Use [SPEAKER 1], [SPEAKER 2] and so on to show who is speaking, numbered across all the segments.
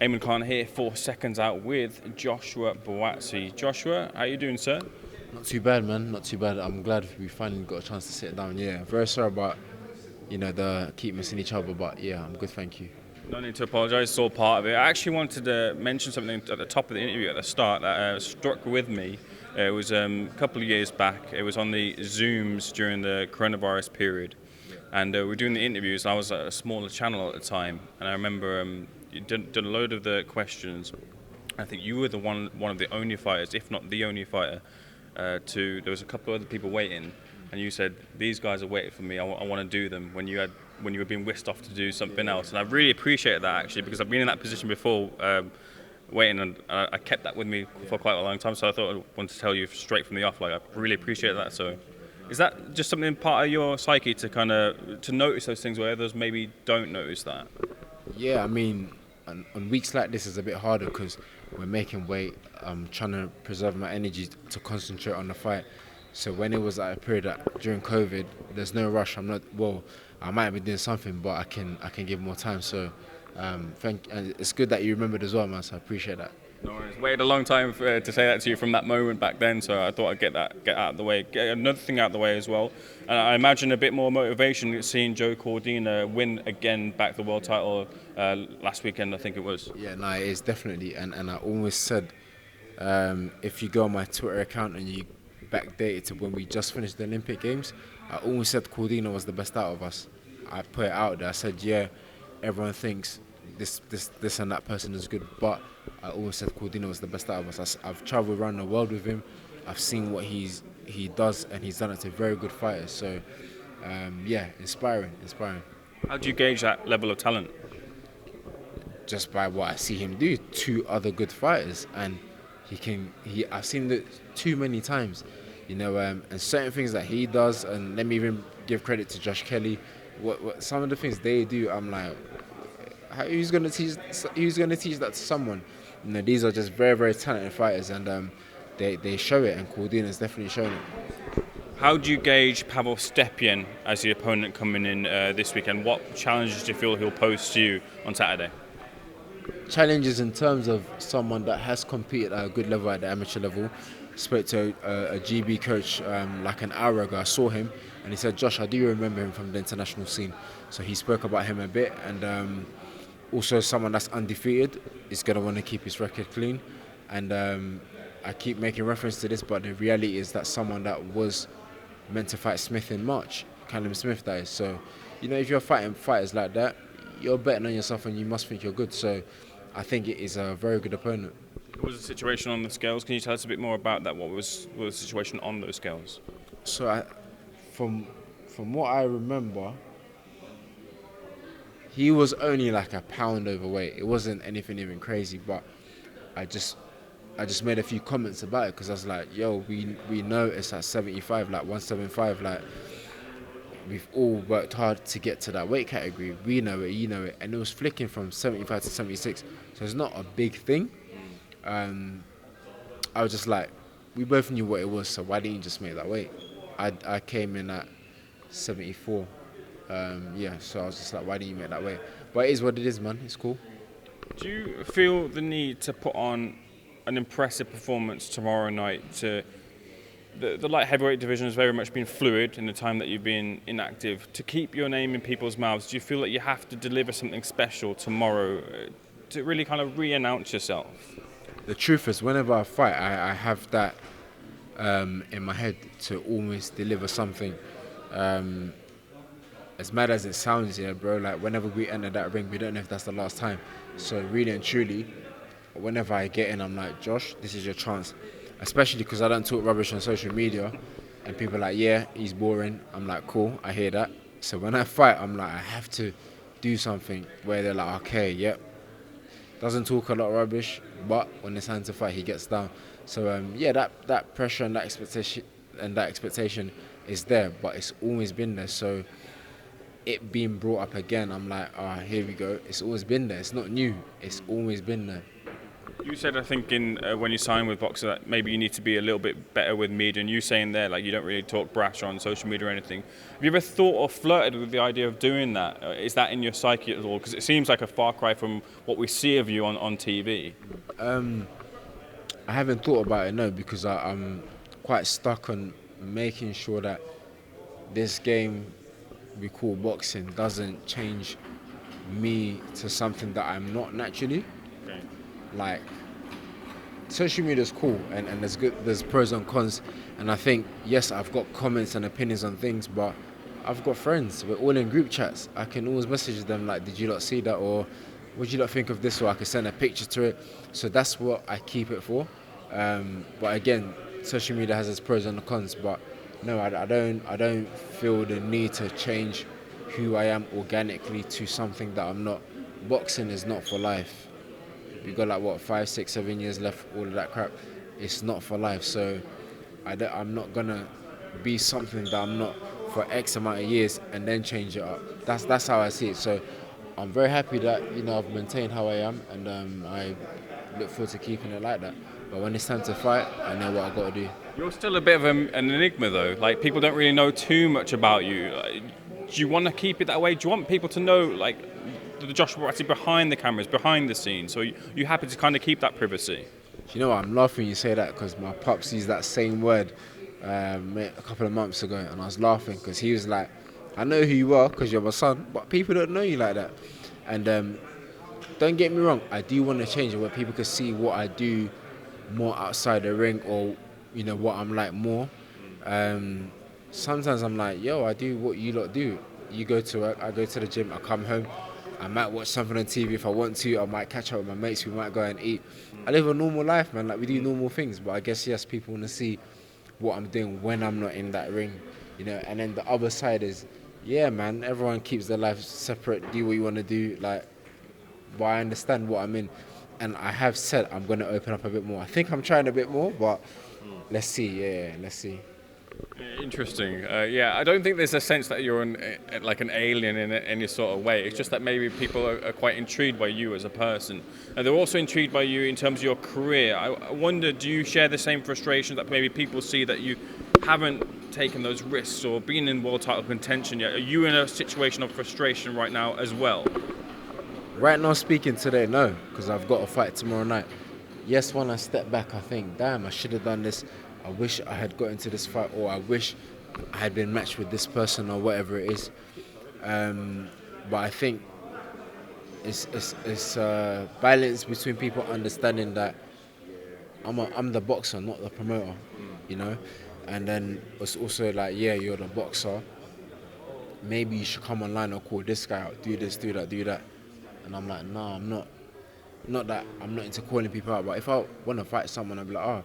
[SPEAKER 1] Ayman here for Seconds Out with Joshua Buatsi. Joshua, how you doing, sir?
[SPEAKER 2] Not too bad, man. Not too bad. I'm glad we finally got a chance to sit down. Yeah, very sorry about the keep missing each other, but yeah, I'm good, thank you.
[SPEAKER 1] No need to apologise, it's all part of it. I actually wanted to mention something at the top of the interview at the start that struck with me. It was a couple of years back. It was on the Zooms during the coronavirus period. And we were doing the interviews. I was at a smaller channel at the time. And I remember you did a load of the questions. I think you were the one of the only fighters, if not the only fighter, there was a couple of other people waiting. And you said, these guys are waiting for me. I want to do them when you were being whisked off to do something else. And I really appreciated that, actually, because I've been in that position before, waiting, and I kept that with me for quite a long time. So I thought I wanted to tell you straight from the off, like, I really appreciate that. So is that just something part of your psyche to notice those things where others maybe don't notice that?
[SPEAKER 2] Yeah, I mean, on weeks like this, it's a bit harder because we're making weight. I'm trying to preserve my energy to concentrate on the fight. So when it was at a period during COVID, there's no rush. I might be doing something, but I can give more time. So and it's good that you remembered as well, man. So I appreciate that.
[SPEAKER 1] No worries. Waited a long time to say that to you from that moment back then, so I thought I'd get out of the way. Get another thing out of the way as well. And I imagine a bit more motivation seeing Joe Cordina win again, back the world title last weekend, I think it was.
[SPEAKER 2] Yeah, no, it is definitely. And I always said, if you go on my Twitter account and you backdate it to when we just finished the Olympic Games, I always said Cordina was the best out of us. I put it out there. I said, yeah, everyone thinks this and that person is good, but I always said Cordina was the best out of us. I've travelled around the world with him. I've seen what he does, and he's done it to very good fighters. So, yeah, inspiring.
[SPEAKER 1] How do you gauge that level of talent?
[SPEAKER 2] Just by what I see him do. Two other good fighters, and I've seen it too many times, and certain things that he does, and let me even give credit to Josh Kelly. What some of the things they do, I'm like, who's gonna teach that to someone? These are just very, very talented fighters, and they show it, and Cordina's definitely showing it.
[SPEAKER 1] How do you gauge Pawel Stepien as the opponent coming in this weekend? What challenges do you feel he'll pose to you on Saturday?
[SPEAKER 2] Challenges in terms of someone that has competed at a good level at the amateur level. Spoke to a GB coach like an hour ago. I saw him, and he said, Josh, I do remember him from the international scene. So he spoke about him a bit, and also someone that's undefeated is going to want to keep his record clean. And I keep making reference to this, but the reality is that someone that was meant to fight Smith in March, Callum Smith, that is. So, if you're fighting fighters like that, you're betting on yourself and you must think you're good. So I think it is a very good opponent.
[SPEAKER 1] What was the situation on the scales? Can you tell us a bit more about that? What was the situation on those scales?
[SPEAKER 2] So from what I remember, he was only like a pound overweight. It wasn't anything even crazy, but I just made a few comments about it because I was like, yo, we know it's at 75, like 175, like we've all worked hard to get to that weight category. We know it, you know it, and it was flicking from 75 to 76, so it's not a big thing. I was just like, we both knew what it was, so why didn't you just make that weight? I came in at 74. So I was just like, why didn't you make that weight? But it is what it is, man. It's cool.
[SPEAKER 1] Do you feel the need to put on an impressive performance tomorrow night? The light heavyweight division has very much been fluid in the time that you've been inactive. To keep your name in people's mouths, do you feel that you have to deliver something special tomorrow to really kind of re-announce yourself?
[SPEAKER 2] The truth is, whenever I fight, I have that in my head to almost deliver something. As mad as it sounds, yeah, bro, like whenever we enter that ring, we don't know if that's the last time. So really and truly, whenever I get in, I'm like, Josh, this is your chance. Especially because I don't talk rubbish on social media, and people are like, yeah, he's boring. I'm like, cool, I hear that. So when I fight, I'm like, I have to do something where they're like, okay, yep. Doesn't talk a lot of rubbish, but when it's time to fight, he gets down. So that pressure and that expectation is there, but it's always been there. So it being brought up again, I'm like, here we go. It's always been there. It's not new. It's always been there.
[SPEAKER 1] You said, I think, when you signed with Boxer that maybe you need to be a little bit better with media, and you saying there like you don't really talk brash on social media or anything. Have you ever thought or flirted with the idea of doing that? Is that in your psyche at all? Because it seems like a far cry from what we see of you on TV.
[SPEAKER 2] I haven't thought about it, no, because I'm quite stuck on making sure that this game we call boxing doesn't change me to something that I'm not naturally.
[SPEAKER 1] Okay.
[SPEAKER 2] Like, social media is cool and there's pros and cons, and I think, yes, I've got comments and opinions on things, but I've got friends, we're all in group chats. I can always message them like, did you not see that, or what do you not think of this, or I can send a picture to it. So that's what I keep it for. But again, social media has its pros and the cons, but no, I don't feel the need to change who I am organically to something that I'm not. Boxing is not for life. We got like what 5, 6, 7 years left, all of that crap. It's not for life, so I'm not gonna be something that I'm not for X amount of years and then change it up. That's how I see it. So I'm very happy that I've maintained how I am, and I look forward to keeping it like that. But when it's time to fight, I know what I got to do.
[SPEAKER 1] You're still a bit of an enigma, though. Like, people don't really know too much about you. Do you want to keep it that way? Do you want people to know, like, the Joshua Buatsi behind the cameras, behind the scenes? So you happy to kind of keep that privacy?
[SPEAKER 2] Do you know what? I'm laughing you say that because my pops used that same word a couple of months ago, and I was laughing because he was like, I know who you are because you're my son, but people don't know you like that. And don't get me wrong, I do want to change it where people can see what I do more outside the ring, or what I'm like more. Sometimes I'm like, yo, I do what you lot do. You go to work, I go to the gym, I come home, I might watch something on TV if I want to, I might catch up with my mates, we might go and eat. I live a normal life, man, like we do normal things, but I guess, yes, people want to see what I'm doing when I'm not in that ring, and then the other side is, yeah, man, everyone keeps their life separate, do what you want to do, like, but I understand what I'm in. And I have said I'm going to open up a bit more. I think I'm trying a bit more, but let's see. Let's see.
[SPEAKER 1] Interesting. I don't think there's a sense that you're like an alien in any sort of way. It's just that maybe people are quite intrigued by you as a person. And they're also intrigued by you in terms of your career. I wonder, do you share the same frustrations that maybe people see that you haven't taken those risks or been in world title contention yet? Are you in a situation of frustration right now as well?
[SPEAKER 2] Right now, speaking today, no, because I've got a fight tomorrow night. Yes, when I step back, I think, damn, I should have done this. I wish I had got into this fight, or I wish I had been matched with this person, or whatever it is. But I think it's balance between people understanding that I'm the boxer, not the promoter, And then it's also like, yeah, you're the boxer. Maybe you should come online or call this guy out, do this, do that, do that. And I'm like, no, I'm not. Not that I'm not into calling people out, but if I want to fight someone, I'll be like, oh.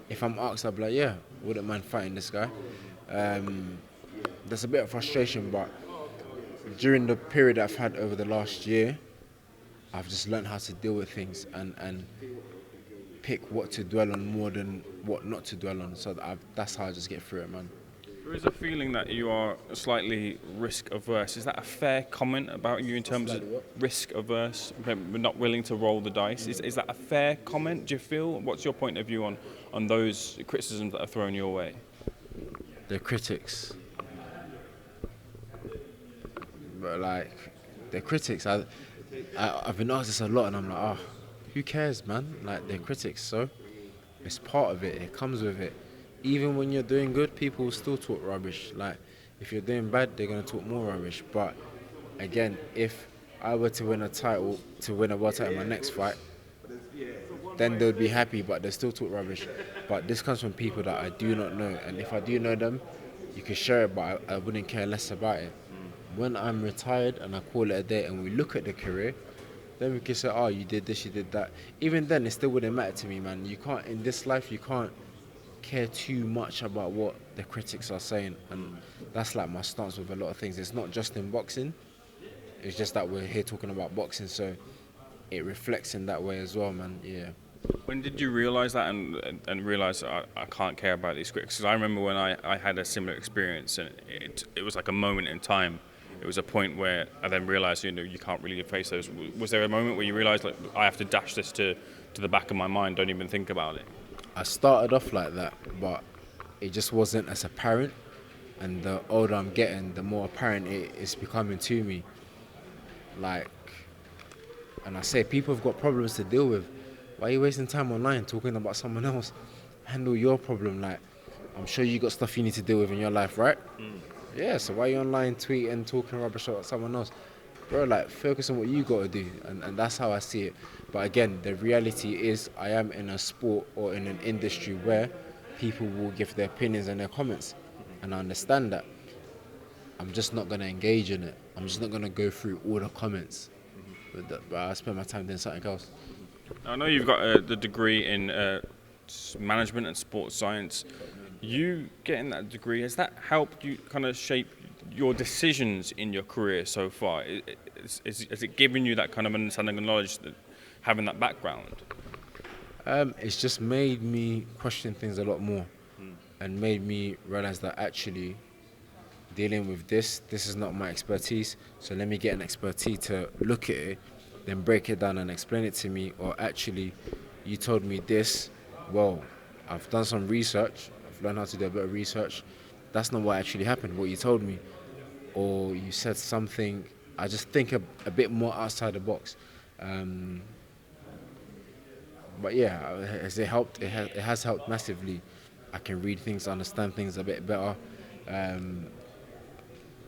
[SPEAKER 2] If I'm asked, I'll be like, yeah, wouldn't mind fighting this guy. There's a bit of frustration, but during the period I've had over the last year, I've just learned how to deal with things and pick what to dwell on more than what not to dwell on. So that's how I just get through it, man.
[SPEAKER 1] There is a feeling that you are slightly risk averse. Is that a fair comment about you in terms of risk averse? We're not willing to roll the dice. Is that a fair comment, do you feel? What's your point of view on those criticisms that are thrown your way?
[SPEAKER 2] The critics. But like, the critics, I've been asked this a lot, and I'm like, oh, who cares, man? Like, they're critics, so it's part of it. It comes with it. Even when you're doing good, people will still talk rubbish. Like, if you're doing bad, they're going to talk more rubbish. But again, if I were to win a title, to win a world title in my next fight, then they would be happy, but they still talk rubbish. But this comes from people that I do not know. And if I do know them, you can share it, but I wouldn't care less about it. When I'm retired and I call it a day and we look at the career, then we can say, oh, you did this, you did that. Even then, it still wouldn't matter to me, man. You can't, in this life, you can't care too much about what the critics are saying, and that's like my stance with a lot of things. It's not just in boxing, it's just that we're here talking about boxing, so it reflects in that way as well, man. Yeah.
[SPEAKER 1] When did you realise that and realise I can't care about these critics? Because I remember when I had a similar experience, and it was like a moment in time. It was a point where I then realised, you can't really face those. Was there a moment where you realised, like, I have to dash this to to the back of my mind, don't even think about it.
[SPEAKER 2] I started off like that, but it just wasn't as apparent. And the older I'm getting, the more apparent it's becoming to me. Like, and I say, people have got problems to deal with. Why are you wasting time online talking about someone else? Handle your problem. Like, I'm sure you got stuff you need to deal with in your life, right? Yeah, so why are you online tweeting, talking rubbish about someone else? Bro, like, focus on what you got to do. And that's how I see it. But again, the reality is I am in a sport or in an industry where people will give their opinions and their comments. And I understand that. I'm just not going to engage in it. I'm just not going to go through all the comments. But I spend my time doing something else.
[SPEAKER 1] I know you've got the degree in management and sports science. You getting that degree, has that helped you kind of shape your decisions in your career so far? Has it given you that kind of understanding and knowledge, that having that background?
[SPEAKER 2] It's just made me question things a lot more and made me realize that actually dealing with this is not my expertise, so let me get an expertise to look at it, then break it down and explain it to me. Or actually, you told me this, well, I've done some research, I've learned how to do a bit of research, that's not what actually happened, what you told me. Or you said something, I just think a bit more outside the box. But yeah, has it helped? It has helped massively. I can read things, understand things a bit better.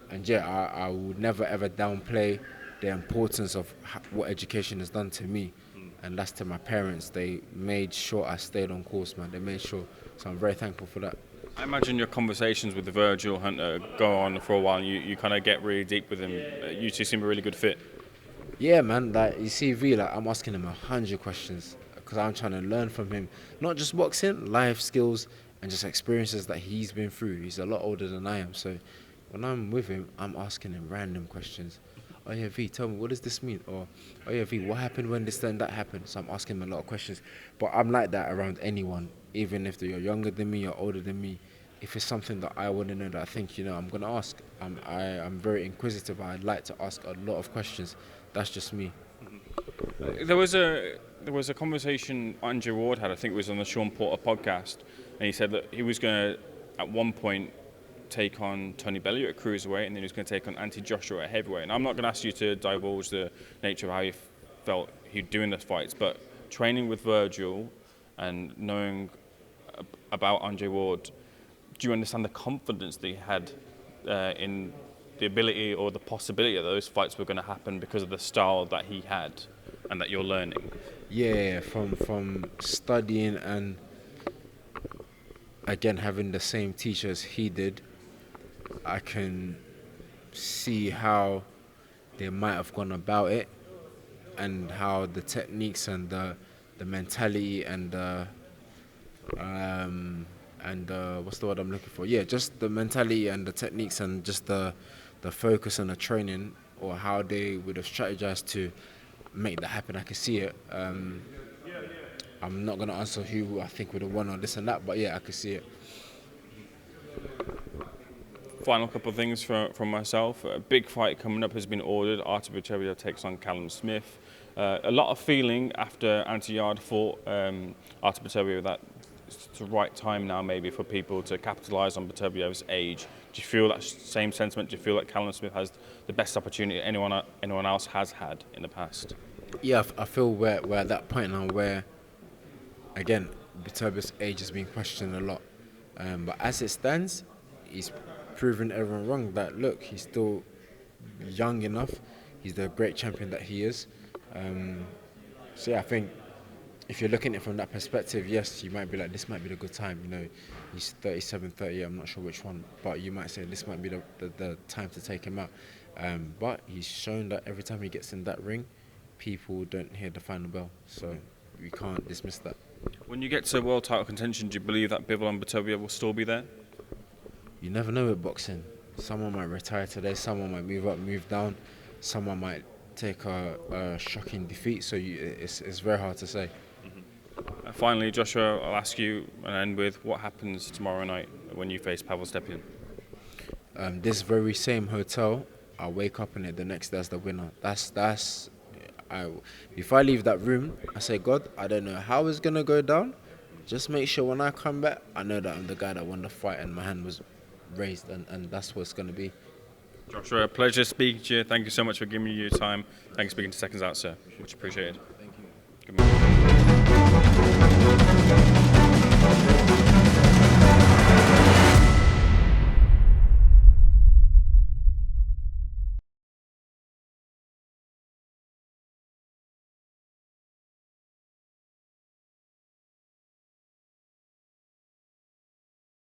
[SPEAKER 2] And yeah, I would never ever downplay the importance of what education has done to me. And that's to my parents. They made sure I stayed on course, man. They made sure. So I'm very thankful for that.
[SPEAKER 1] I imagine your conversations with the Virgil Hunter go on for a while, and you kind of get really deep with him. You two seem a really good fit.
[SPEAKER 2] Yeah, man. Like, you see, V, like, I'm asking him 100 questions because I'm trying to learn from him. Not just boxing, life skills, and just experiences that he's been through. He's a lot older than I am, so when I'm with him, I'm asking him random questions. Oh yeah, V, tell me, what does this mean? Or, oh yeah, V, what happened when this and that happened? So I'm asking him a lot of questions. But I'm like that around anyone, even if you're younger than me or older than me. If it's something that I want to know that I think, I'm going to ask. I'm very inquisitive. I like to ask a lot of questions. That's just me.
[SPEAKER 1] There was a conversation Andre Ward had, I think it was on the Sean Porter podcast, and he said that he was going to, at one point, take on Tony Bellew at cruiserweight, and then he was going to take on Anthony Joshua at heavyweight. And I'm not going to ask you to divulge the nature of how you felt he'd doing the fights, but training with Virgil and knowing about Andre Ward, do you understand the confidence that he had in the ability or the possibility that those fights were going to happen because of the style that he had and that you're learning?
[SPEAKER 2] Yeah, from studying and again having the same teachers he did, I can see how they might have gone about it and how the techniques and the mentality and what's the word I'm looking for? Yeah, just the mentality and the techniques and just the focus and the training, or how they would have strategized to make that happen. I can see it. I'm not going to answer who I think would have won or this and that, but yeah, I can see it.
[SPEAKER 1] Final couple of things from myself. A big fight coming up has been ordered. Artur Beterbiev takes on Callum Smith. A lot of feeling after Anthony Yarde fought Artur Beterbiev that it's the right time now maybe for people to capitalise on Beterbiev's age. Do you feel that same sentiment? Do you feel that Callum Smith has the best opportunity anyone else has had in the past?
[SPEAKER 2] Yeah, I feel we're at that point now where, again, Beterbiev's age has been questioned a lot. But as it stands, he's proven everyone wrong. That look, he's still young enough. He's the great champion that he is. So yeah, I think if you're looking at it from that perspective, yes, you might be like, this might be the good time. He's 37, 38, I'm not sure which one, but you might say this might be the time to take him out. But he's shown that every time he gets in that ring, people don't hear the final bell. So we can't dismiss that.
[SPEAKER 1] When you get to world title contention, do you believe that Bivol and Beterbiev will still be there?
[SPEAKER 2] You never know with boxing. Someone might retire today, someone might move up, move down, someone might take a shocking defeat, so it's very hard to say.
[SPEAKER 1] Finally, Joshua, I'll ask you and end with, what happens tomorrow night when you face Pawel Stepien?
[SPEAKER 2] This very same hotel, I'll wake up in it the next day as the winner. That's if I leave that room, I say, God, I don't know how it's gonna go down. Just make sure when I come back, I know that I'm the guy that won the fight and my hand was raised, and that's what it's gonna be.
[SPEAKER 1] Joshua, a pleasure speaking to you. Thank you so much for giving me your time. Thanks for speaking to Seconds Out, sir. Much appreciated.
[SPEAKER 2] Thank you.
[SPEAKER 1] Good morning.